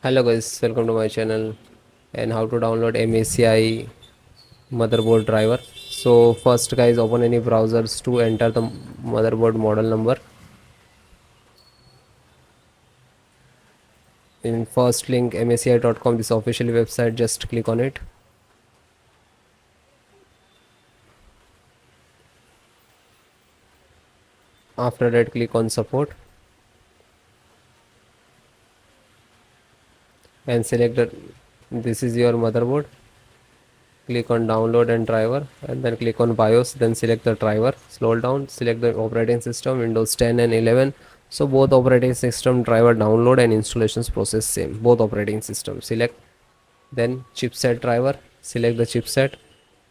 Hello guys, welcome to my channel and how to download MSI motherboard driver. So first guys, open any browsers to enter the motherboard model number. In first link msi.com, this official website, just click on it. After that click on support and select this is your motherboard. Click on download and driver and then click on BIOS, then select the driver. Scroll down, select the operating system Windows 10 and 11. So both operating system driver download and installations process same, both operating systems. Select, then chipset driver, select the chipset.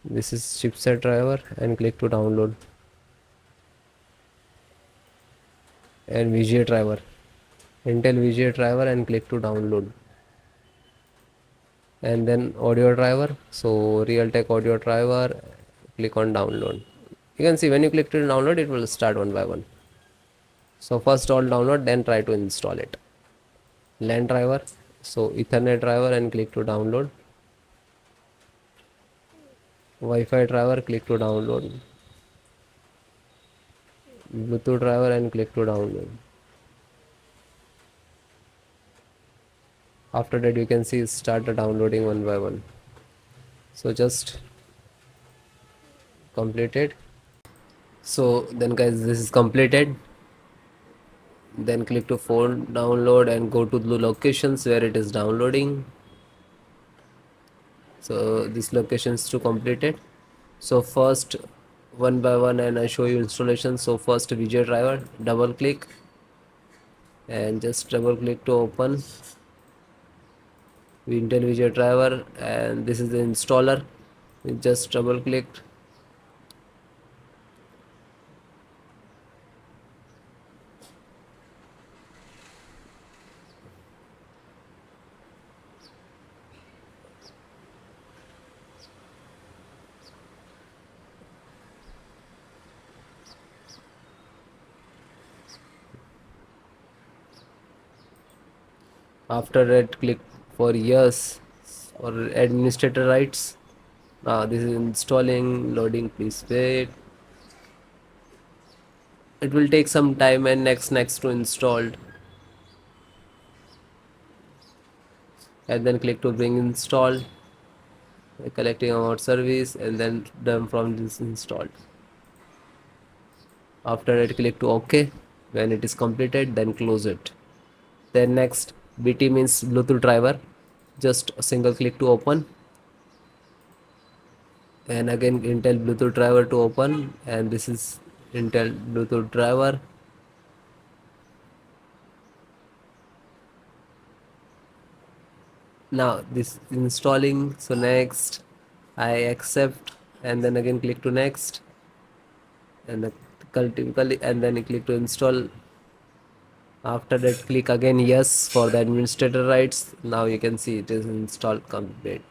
This is chipset driver and click to download. And VGA driver, Intel VGA driver and click to download. And then audio driver, so Realtek audio driver, click on download. You can see when you click to download it will start one by one. So first all download, then try to install it. LAN driver, so Ethernet driver and click to download. Wi-Fi driver, click to download. Bluetooth driver and click to download. After that you can see start the downloading one by one. So just completed. So then guys, this is completed. Then click to phone download and go to the locations where it is downloading. So this location is to complete it. So first one by one and I show you installation. So first VGA driver, double click and just double click to open Intel VGA driver, and this is the installer. Just double click. After that click for yes or administrator rights. Now this is installing, loading, please wait. It will take some time and next to installed, and then click to bring installed, collecting amount service, and then done from this installed. After that click to OK. When it is completed, then close it. Then next, BT means Bluetooth driver, just a single click to open, and again Intel Bluetooth driver to open, and this is Intel Bluetooth driver. Now this installing, so next I accept and then again click to next, and typically and then click to install. After that click again yes for the administrator rights. Now you can see it is installed complete.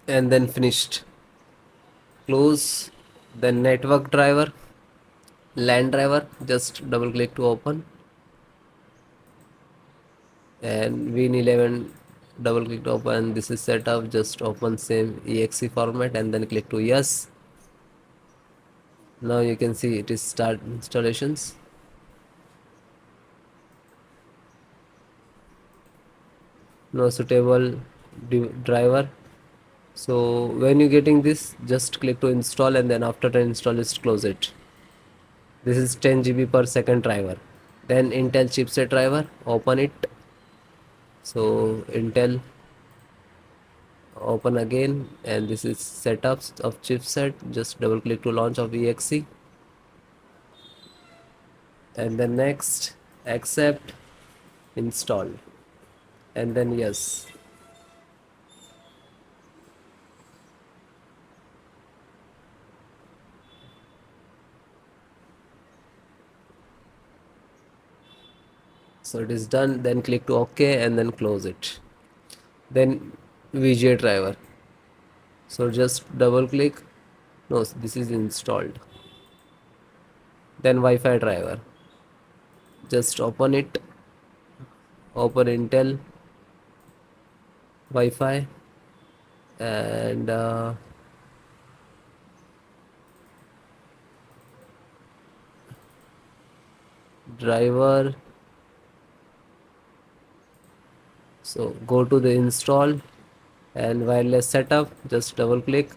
And then finished. Close. Then network driver, LAN driver, just double click to open, and Win11 double click to open. This is set up, just open same exe format and then click to yes. Now you can see it is start installations. No suitable driver. So when you getting this, just click to install and then after the install, just close it. This is 10 GB per second driver. Then Intel chipset driver, open it. So Intel, open again, and this is setups of chipset. Just double click to launch of exe, and then next accept, install, and then yes. So it is done, then click to OK and then close it. Then VGA driver, so just double click. No, this is installed. Then Wi-Fi driver, just open it, open Intel Wi-Fi, and driver. So go to the install and wireless setup, just double click.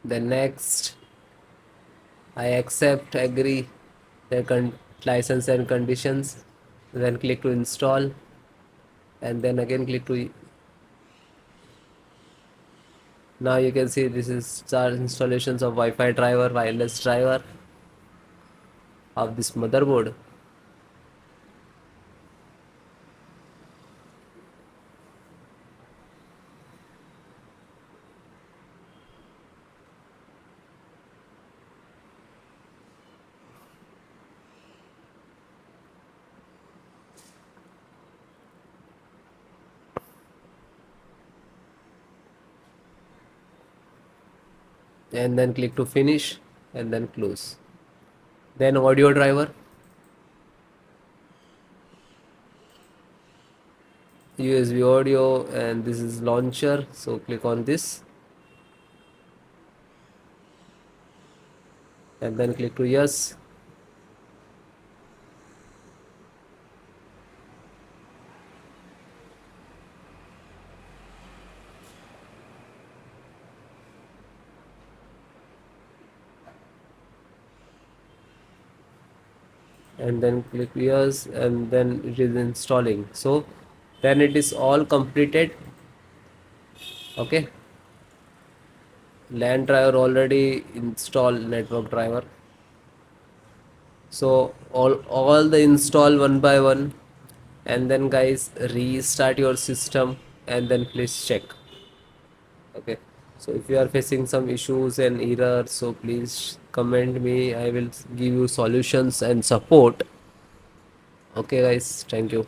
Then next, I accept, agree the license and conditions. Then click to install, and then again click to. Now you can see this is our installations of Wi-Fi driver, wireless driver of this motherboard. And then click to finish and then close. Then audio driver, USB audio, and this is launcher, so click on this and then click to yes. And then click yes, and then it is installing. So then it is all completed. Okay, LAN driver already installed, network driver. So all the install one by one, and then guys restart your system and then please check. Okay, so if you are facing some issues and errors, so please comment me, I will give you solutions and support. Okay guys, thank you.